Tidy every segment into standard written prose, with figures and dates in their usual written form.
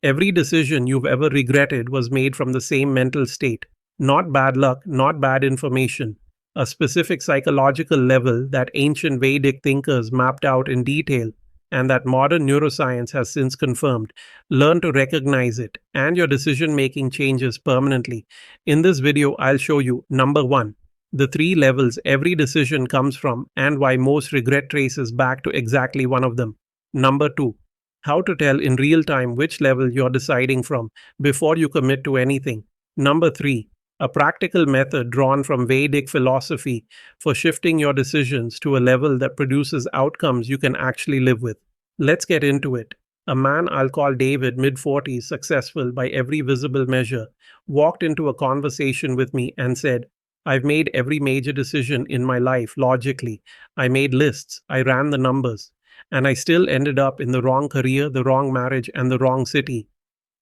Every decision you've ever regretted was made from the same mental state. Not bad luck, not bad information. A specific psychological level that ancient Vedic thinkers mapped out in detail and that modern neuroscience has since confirmed. Learn to recognize it, and your decision making changes permanently. In this video, I'll show you number 1, the 3 levels every decision comes from, and why most regret traces back to exactly one of them. Number 2, how to tell in real time which level you're deciding from before you commit to anything. Number 3, a practical method drawn from Vedic philosophy for shifting your decisions to a level that produces outcomes you can actually live with. Let's get into it. A man I'll call David, mid 40s, successful by every visible measure, walked into a conversation with me and said, I've made every major decision in my life logically. I made lists, I ran the numbers, and I still ended up in the wrong career, the wrong marriage, and the wrong city.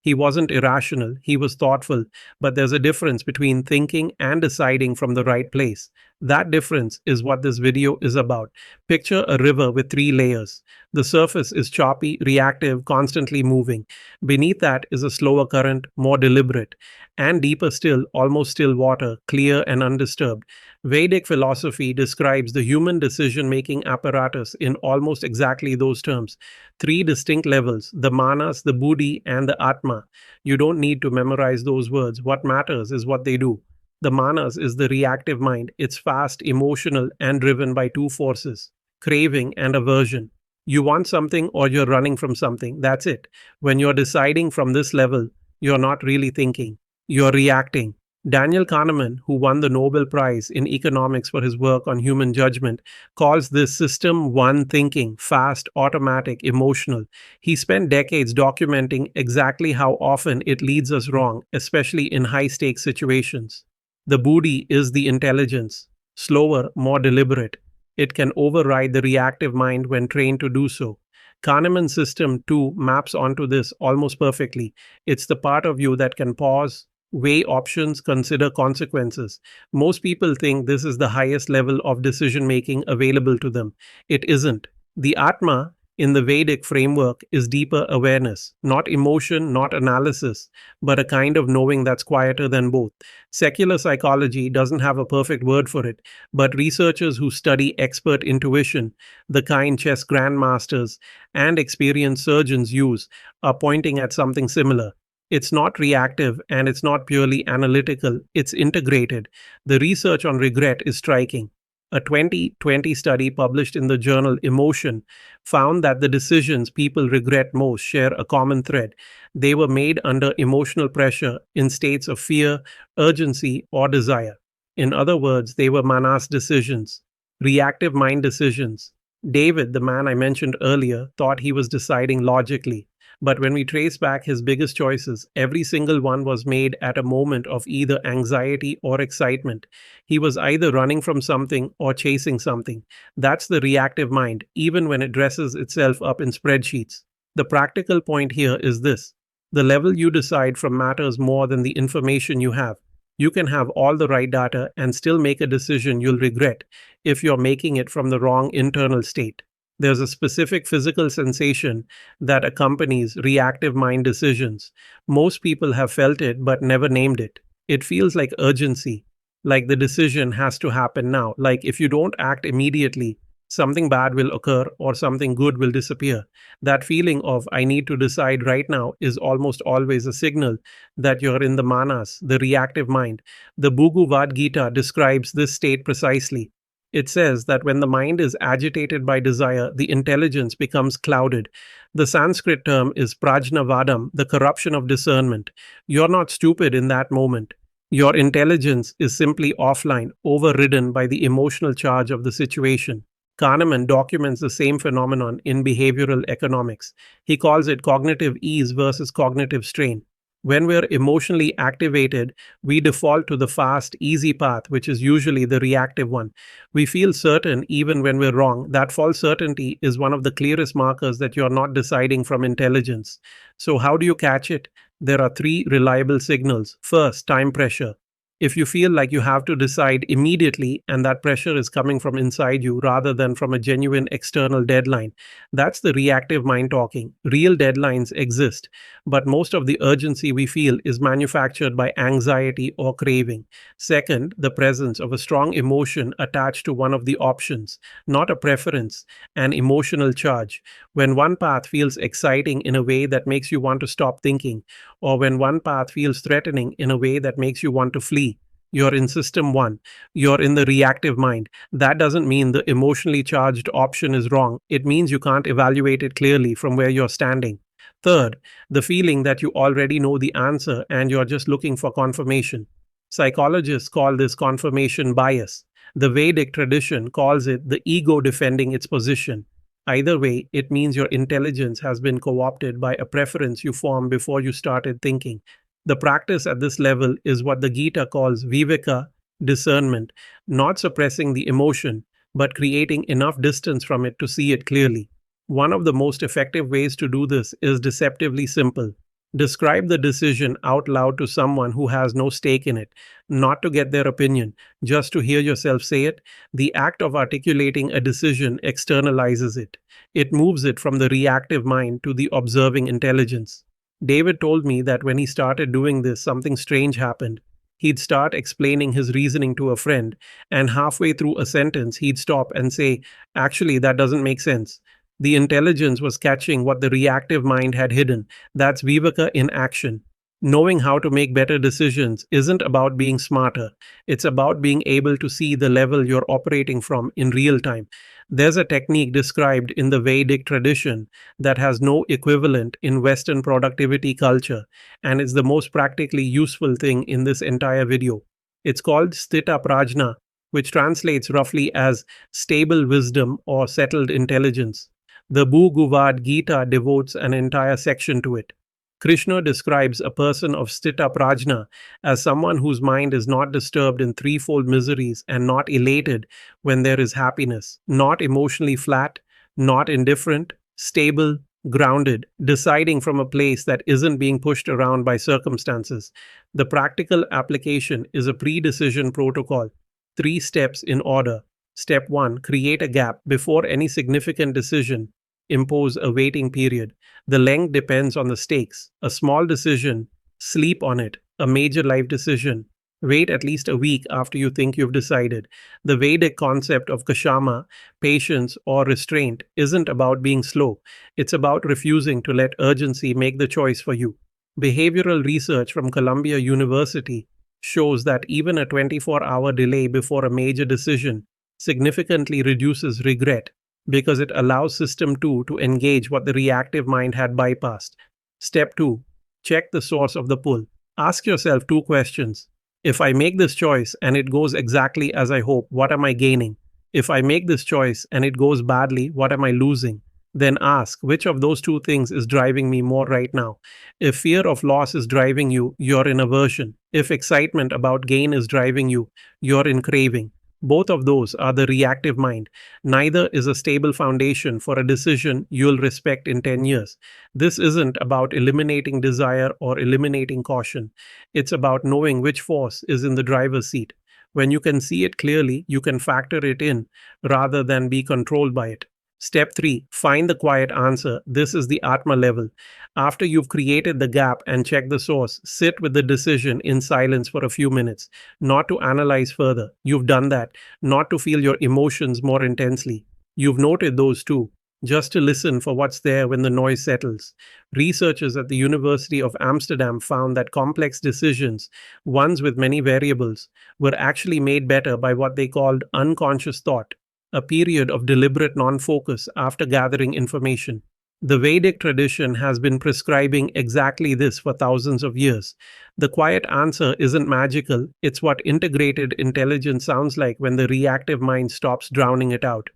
He wasn't irrational, he was thoughtful, but there's a difference between thinking and deciding from the right place. That difference is what this video is about. Picture a river with 3 layers. The surface is choppy, reactive, constantly moving. Beneath that is a slower current, more deliberate, and deeper still, almost still water, clear and undisturbed. Vedic philosophy describes the human decision-making apparatus in almost exactly those terms. 3 distinct levels, the manas, the buddhi, and the atma. You don't need to memorize those words. What matters is what they do. The manas is the reactive mind. It's fast, emotional, and driven by 2 forces, craving and aversion. You want something or you're running from something. That's it. When you're deciding from this level, you're not really thinking. You're reacting. Daniel Kahneman, who won the Nobel Prize in economics for his work on human judgment, calls this system 1 thinking, fast, automatic, emotional. He spent decades documenting exactly how often it leads us wrong, especially in high-stakes situations. The buddhi is the intelligence, slower, more deliberate. It can override the reactive mind when trained to do so. Kahneman's system 2 maps onto this almost perfectly. It's the part of you that can pause, weigh options, consider consequences. Most people think this is the highest level of decision making available to them. It isn't. The Atma, in the Vedic framework, is deeper awareness, not emotion, not analysis, but a kind of knowing that's quieter than both. Secular psychology doesn't have a perfect word for it, but researchers who study expert intuition, the kind chess grandmasters and experienced surgeons use, are pointing at something similar. It's not reactive and it's not purely analytical, it's integrated. The research on regret is striking. A 2020 study published in the journal Emotion found that the decisions people regret most share a common thread. They were made under emotional pressure in states of fear, urgency, or desire. In other words, they were manas decisions, reactive mind decisions. David, the man I mentioned earlier, thought he was deciding logically. But when we trace back his biggest choices, every single one was made at a moment of either anxiety or excitement. He was either running from something or chasing something. That's the reactive mind, even when it dresses itself up in spreadsheets. The practical point here is this. The level you decide from matters more than the information you have. You can have all the right data and still make a decision you'll regret if you're making it from the wrong internal state. There's a specific physical sensation that accompanies reactive mind decisions. Most people have felt it but never named it. It feels like urgency, like the decision has to happen now, like if you don't act immediately, something bad will occur or something good will disappear. That feeling of I need to decide right now is almost always a signal that you're in the manas, the reactive mind. The Bhagavad Gita describes this state precisely. It says that when the mind is agitated by desire, the intelligence becomes clouded. The Sanskrit term is prajnavadam, the corruption of discernment. You're not stupid in that moment. Your intelligence is simply offline, overridden by the emotional charge of the situation. Kahneman documents the same phenomenon in behavioral economics. He calls it cognitive ease versus cognitive strain. When we're emotionally activated, we default to the fast, easy path, which is usually the reactive one. We feel certain even when we're wrong. That false certainty is one of the clearest markers that you're not deciding from intelligence. So how do you catch it? There are 3 reliable signals. First, time pressure. If you feel like you have to decide immediately and that pressure is coming from inside you rather than from a genuine external deadline, that's the reactive mind talking. Real deadlines exist, but most of the urgency we feel is manufactured by anxiety or craving. Second, the presence of a strong emotion attached to one of the options, not a preference, an emotional charge. When one path feels exciting in a way that makes you want to stop thinking, or when one path feels threatening in a way that makes you want to flee, you're in system one. You're in the reactive mind. That doesn't mean the emotionally charged option is wrong. It means you can't evaluate it clearly from where you're standing. Third, the feeling that you already know the answer and you're just looking for confirmation. Psychologists call this confirmation bias. The Vedic tradition calls it the ego defending its position. Either way, it means your intelligence has been co opted by a preference you formed before you started thinking. The practice at this level is what the Gita calls viveka, discernment, not suppressing the emotion, but creating enough distance from it to see it clearly. One of the most effective ways to do this is deceptively simple. Describe the decision out loud to someone who has no stake in it, not to get their opinion, just to hear yourself say it. The act of articulating a decision externalizes it. It moves it from the reactive mind to the observing intelligence. David told me that when he started doing this, something strange happened. He'd start explaining his reasoning to a friend, and halfway through a sentence, he'd stop and say, "Actually, that doesn't make sense." The intelligence was catching what the reactive mind had hidden. That's Viveka in action. Knowing how to make better decisions isn't about being smarter. It's about being able to see the level you're operating from in real time. There's a technique described in the Vedic tradition that has no equivalent in Western productivity culture, and it's the most practically useful thing in this entire video. It's called Sthita Prajna, which translates roughly as stable wisdom or settled intelligence. The Bhagavad Gita devotes an entire section to it. Krishna describes a person of Sthita Prajna as someone whose mind is not disturbed in threefold miseries and not elated when there is happiness, not emotionally flat, not indifferent, stable, grounded, deciding from a place that isn't being pushed around by circumstances. The practical application is a pre-decision protocol, 3 steps in order. Step 1: create a gap before any significant decision. Impose a waiting period. The length depends on the stakes. A small decision, sleep on it. A major life decision, wait at least a week after you think you've decided. The Vedic concept of kshama, patience, or restraint isn't about being slow. It's about refusing to let urgency make the choice for you. Behavioral research from Columbia University shows that even a 24-hour delay before a major decision significantly reduces regret because it allows System 2 to engage what the reactive mind had bypassed. Step 2: check the source of the pull. Ask yourself 2 questions. If I make this choice and it goes exactly as I hope, what am I gaining? If I make this choice and it goes badly, what am I losing? Then ask which of those 2 things is driving me more right now. If fear of loss is driving you, you're in aversion. If excitement about gain is driving you, you're in craving. Both of those are the reactive mind. Neither is a stable foundation for a decision you'll respect in 10 years. This isn't about eliminating desire or eliminating caution. It's about knowing which force is in the driver's seat. When you can see it clearly, you can factor it in rather than be controlled by it. Step 3: find the quiet answer. This is the Atma level. After you've created the gap and checked the source, sit with the decision in silence for a few minutes, not to analyze further. You've done that, not to feel your emotions more intensely. You've noted those too, just to listen for what's there when the noise settles. Researchers at the University of Amsterdam found that complex decisions, ones with many variables, were actually made better by what they called unconscious thought, a period of deliberate non-focus after gathering information. The Vedic tradition has been prescribing exactly this for thousands of years. The quiet answer isn't magical, it's what integrated intelligence sounds like when the reactive mind stops drowning it out.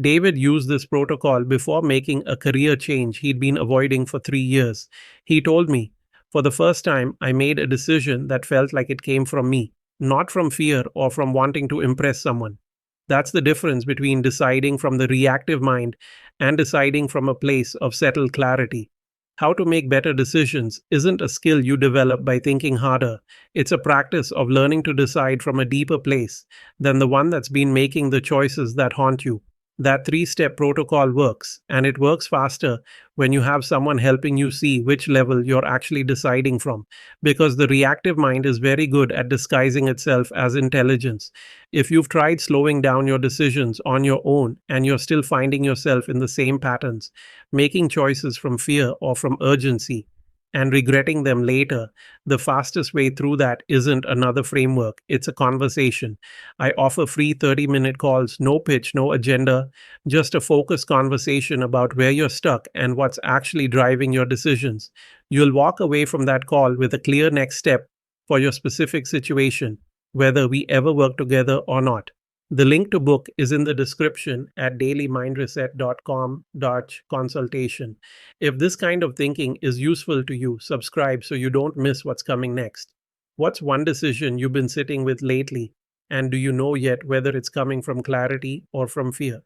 David used this protocol before making a career change he'd been avoiding for 3 years. He told me, "For the first time, I made a decision that felt like it came from me, not from fear or from wanting to impress someone." That's the difference between deciding from the reactive mind and deciding from a place of settled clarity. How to make better decisions isn't a skill you develop by thinking harder. It's a practice of learning to decide from a deeper place than the one that's been making the choices that haunt you. That three-step protocol works, and it works faster when you have someone helping you see which level you're actually deciding from, because the reactive mind is very good at disguising itself as intelligence. If you've tried slowing down your decisions on your own and you're still finding yourself in the same patterns, making choices from fear or from urgency, and regretting them later, the fastest way through that isn't another framework, it's a conversation. I offer free 30-minute calls, no pitch, no agenda, just a focused conversation about where you're stuck and what's actually driving your decisions. You'll walk away from that call with a clear next step for your specific situation, whether we ever work together or not. The link to book is in the description at dailymindreset.com/consultation. If this kind of thinking is useful to you, subscribe so you don't miss what's coming next. What's one decision you've been sitting with lately? And do you know yet whether it's coming from clarity or from fear?